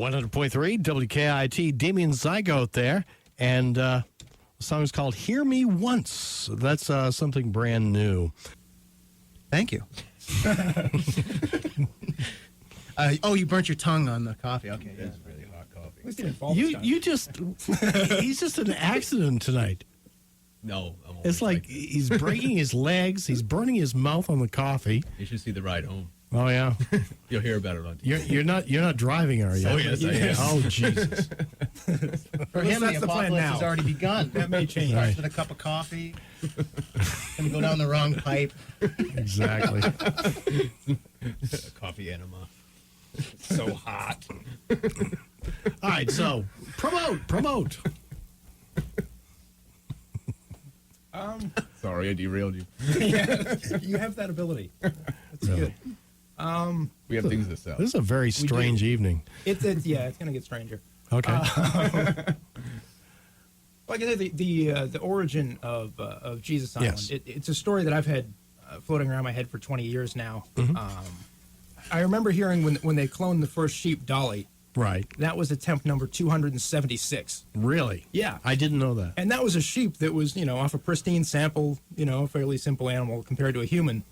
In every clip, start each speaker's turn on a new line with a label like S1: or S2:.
S1: 100.3 WKIT, Damien Zygote there. And the song is called Hear Me Once. That's something brand new.
S2: Thank you. You burnt your tongue on the coffee. Okay, yeah.
S3: It's really hot coffee.
S4: At least he didn't fall this time.
S1: He's just an accident tonight.
S3: No, I'm always
S1: It's like he's breaking his legs. He's burning his mouth on the coffee.
S3: you should see the ride home.
S1: Oh, yeah.
S3: You'll hear about it on TV.
S1: You're not driving, are you?
S3: Oh, yes, I am.
S1: Oh, Jesus.
S2: For him,
S4: that's
S2: the
S4: the plan
S2: apocalypse
S4: now.
S2: has already begun.
S4: That may change.
S2: Starts with a cup of coffee. Gonna go down the wrong pipe.
S1: Exactly.
S3: Coffee enema.
S4: So hot.
S1: All right, so promote.
S3: Sorry, I derailed you.
S4: Yeah, you have that ability. That's good.
S3: We have things to sell.
S1: This is a very strange evening.
S4: It's going to get stranger.
S1: Okay.
S4: Like I said, the origin of Jesus Island.
S1: Yes.
S4: It's a story that I've had floating around my head for 20 years now. I remember hearing when they cloned the first sheep, Dolly.
S1: Right.
S4: That was attempt number 276.
S1: Really?
S4: Yeah.
S1: I didn't know that.
S4: And that was a sheep that was, off a pristine sample, a fairly simple animal compared to a human.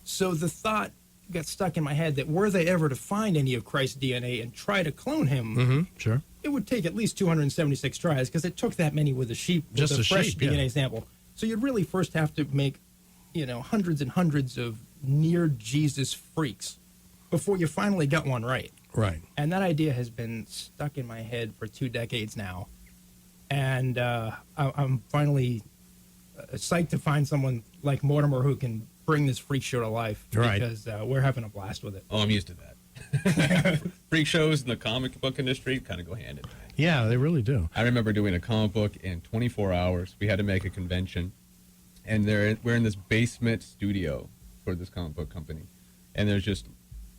S4: So the thought got stuck in my head that were they ever to find any of Christ's DNA and try to clone him,
S1: Mm-hmm. Sure.
S4: it would take at least 276 tries because it took that many with a sheep,
S1: Just
S4: with a
S1: a
S4: fresh
S1: sheep,
S4: DNA
S1: yeah.
S4: sample. So you'd really first have to make, hundreds and hundreds of near Jesus freaks before you finally got one right.
S1: Right.
S4: And that idea has been stuck in my head for 2 decades now. And I'm finally psyched to find someone like Mortimer who can bring this freak show to life.
S1: Right.
S4: Because we're having a blast with it.
S3: Oh, I'm used to that. Freak shows in the comic book industry kind of go hand in hand.
S1: Yeah, they really do.
S3: I remember doing a comic book in 24 hours. We had to make a convention, and we're in this basement studio for this comic book company, and there's just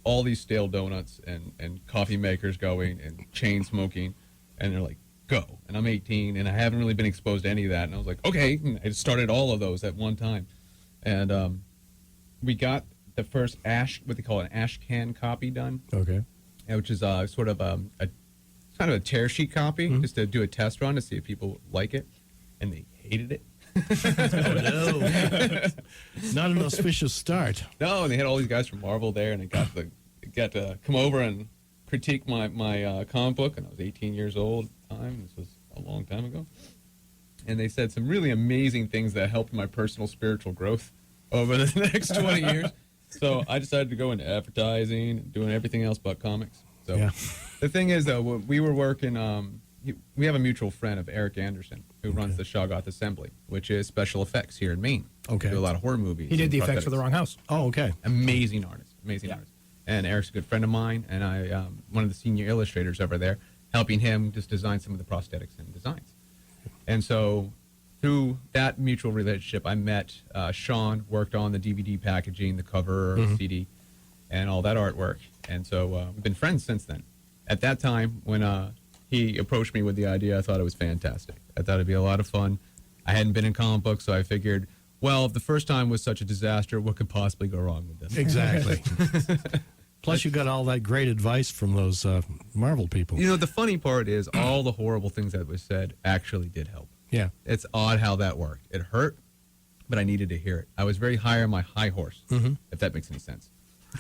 S3: all these stale donuts and coffee makers going and chain smoking, and they're like, go. And I'm 18, and I haven't really been exposed to any of that, and I was like, okay. And I started all of those at one time, and we got the first what they call an ash can copy done,
S1: Okay.
S3: which is sort of a kind of a tear sheet copy, just to do a test run to see if people like it, and they hated it.
S1: Oh, no. Not an auspicious start.
S3: No, and they had all these guys from Marvel there, and they got to come over and critique my comic book, and I was 18 years old at the time. This was a long time ago. And they said some really amazing things that helped my personal spiritual growth over the next 20 years. So I decided to go into advertising and doing everything else but comics. So
S1: Yeah.
S3: The thing is, though, we were working, we have a mutual friend of Eric Anderson who runs the Shoggoth Assembly, which is special effects here in Maine.
S1: Okay.
S3: We do a lot of horror movies.
S4: He did
S3: and
S4: the effects for
S3: prosthetics.
S4: the wrong house.
S1: Oh, okay.
S3: Amazing artist. And Eric's a good friend of mine, and I one of the senior illustrators over there, helping him just design some of the prosthetics and designs. And so through that mutual relationship, I met Sean, worked on the DVD packaging, the cover, CD, and all that artwork. And so we've been friends since then. At that time, when he approached me with the idea, I thought it was fantastic. I thought it'd be a lot of fun. I hadn't been in comic books, so I figured, well, if the first time was such a disaster, what could possibly go wrong with this?
S1: Exactly. Plus, you got all that great advice from those Marvel people.
S3: You know, the funny part is all the horrible things that was said actually did help.
S1: Yeah.
S3: It's odd how that worked. It hurt, but I needed to hear it. I was very high on my high horse, if that makes any sense.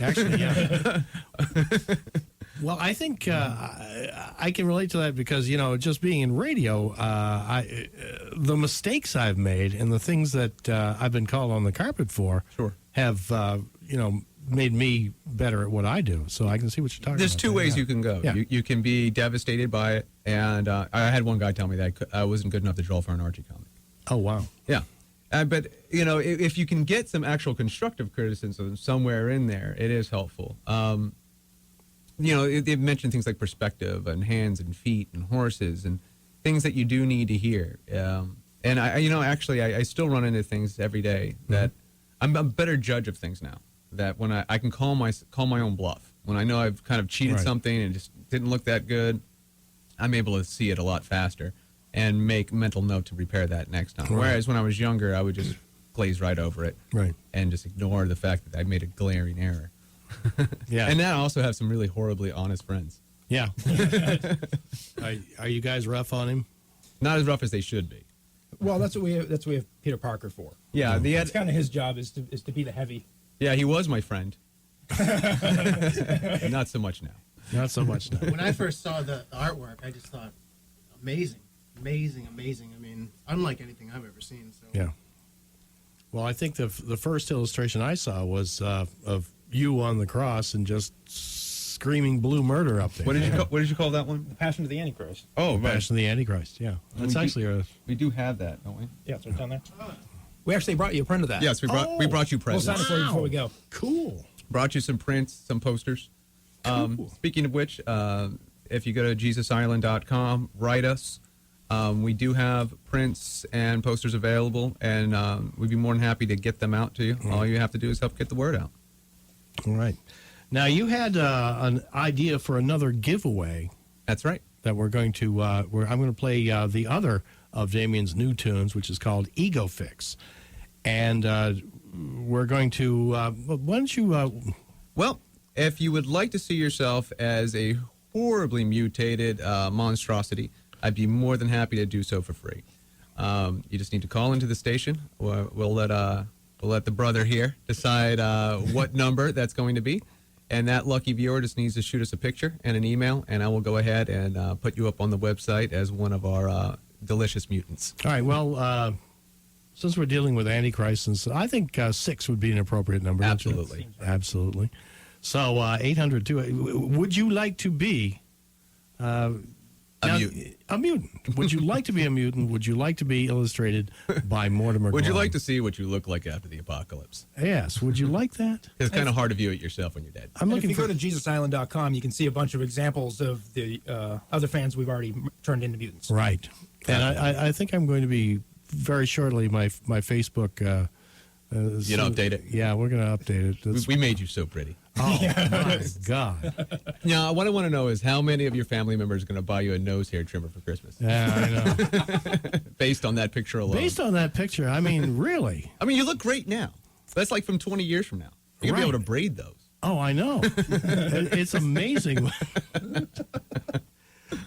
S1: Actually, yeah. Well, I think I can relate to that because, just being in radio, the mistakes I've made and the things that I've been called on the carpet for
S3: Sure.
S1: have, made me better at what I do. So I can see what you're talking
S3: There's
S1: about.
S3: two ways you can go.
S1: Yeah.
S3: You can be devastated by it, and I had one guy tell me that I wasn't good enough to draw for an Archie comic.
S1: Oh, wow.
S3: Yeah. But, if you can get some actual constructive criticism somewhere in there, it is helpful. They've mentioned things like perspective and hands and feet and horses and things that you do need to hear. And I still run into things every day that I'm a better judge of things now. That when I can call my own bluff. When I know I've kind of cheated something and it just didn't look that good, I'm able to see it a lot faster and make mental note to repair that next time.
S1: Right.
S3: Whereas when I was younger, I would just glaze right over it and just ignore the fact that I made a glaring error.
S1: Yeah.
S3: And now I also have some really horribly honest friends
S1: Yeah. Are you guys rough on him?
S3: Not as rough as they should be.
S4: Well, that's what we have Peter Parker for.
S3: Yeah,
S4: That's kind of his job is to be the heavy.
S3: yeah, he was my friend. Not so much now.
S1: Not so much now.
S2: When I first saw the artwork, I just thought, amazing, amazing, amazing. I mean, unlike anything I've ever seen. So
S1: Yeah. Well, I think the first illustration I saw was of you on the cross and just screaming blue murder up there.
S3: What did you call that one?
S4: The Passion of the Antichrist.
S3: Oh,
S1: Passion of the Antichrist. Yeah, that's actually
S3: we do have that, don't we?
S4: Yeah, it's right down there. We actually brought you a print of that.
S3: Yes, we brought you
S4: We'll sign
S3: presents.
S4: it for you before we go.
S1: cool.
S3: Brought you some prints, some posters.
S1: Cool.
S3: Speaking of which, if you go to jesusisland.com, write us. We do have prints and posters available, and we'd be more than happy to get them out to you. All you have to do is help get the word out.
S1: All right. Now you had an idea for another giveaway
S3: That's right.
S1: that we're going to. I'm going to play the other of Damien's new tunes, which is called Ego Fix, and we're going to. Why don't you?
S3: Well, if you would like to see yourself as a horribly mutated monstrosity, I'd be more than happy to do so for free. You just need to call into the station. We'll let the brother here decide what number that's going to be. And that lucky viewer just needs to shoot us a picture and an email, and I will go ahead and put you up on the website as one of our delicious mutants.
S1: All right. Well, since we're dealing with Antichrist, and so I think 6 would be an appropriate number. don't you?
S3: Absolutely.
S1: Absolutely. So 800. Would you like to be
S3: mutant.
S1: A mutant. Would you like to be a mutant? Would you like to be illustrated by Mortimer?
S3: Would you
S1: Glenn?
S3: like to see what you look like after the apocalypse?
S1: Yes. Would you like that?
S3: It's kind of hard to view it yourself when you're dead.
S1: I'm
S4: And if
S1: looking
S4: you
S1: for.
S4: go to jesusisland.com, you can see a bunch of examples of the other fans we've already turned into mutants.
S1: Right. And I think I'm going to be very shortly my Facebook.
S3: You know, update it.
S1: Yeah, we're going to update it. That's-
S3: We made you so pretty.
S1: oh my God!
S3: Now, what I want to know is how many of your family members are going to buy you a nose hair trimmer for Christmas?
S1: Yeah, I know.
S3: Based on that picture alone.
S1: Based on that picture, I mean, really?
S3: I mean, you look great now. That's like from 20 years from now. You're going to be able to braid those.
S1: Oh, I know. It's amazing.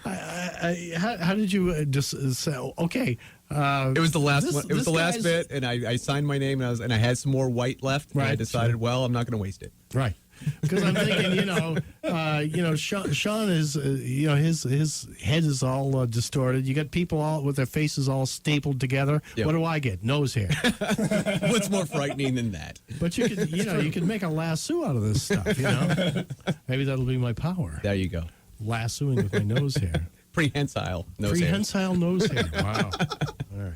S1: How did you just say? Okay,
S3: It was the last
S1: this-
S3: one. It was
S1: this
S3: the last
S1: guy's-
S3: bit, and I signed my name, and I had some more white left, and I
S1: Right,
S3: decided,
S1: sure.
S3: well, I'm not going to waste it.
S1: right? Because I'm thinking, Sean is, his head is all distorted. You got people all with their faces all stapled together.
S3: Yep.
S1: What do I get? Nose hair.
S3: What's more frightening than that?
S1: But you could, you could make a lasso out of this stuff. Maybe that'll be my power.
S3: There you go.
S1: Lassoing with my nose hair.
S3: Prehensile nose hair.
S1: Prehensile nose hair. Wow. All right.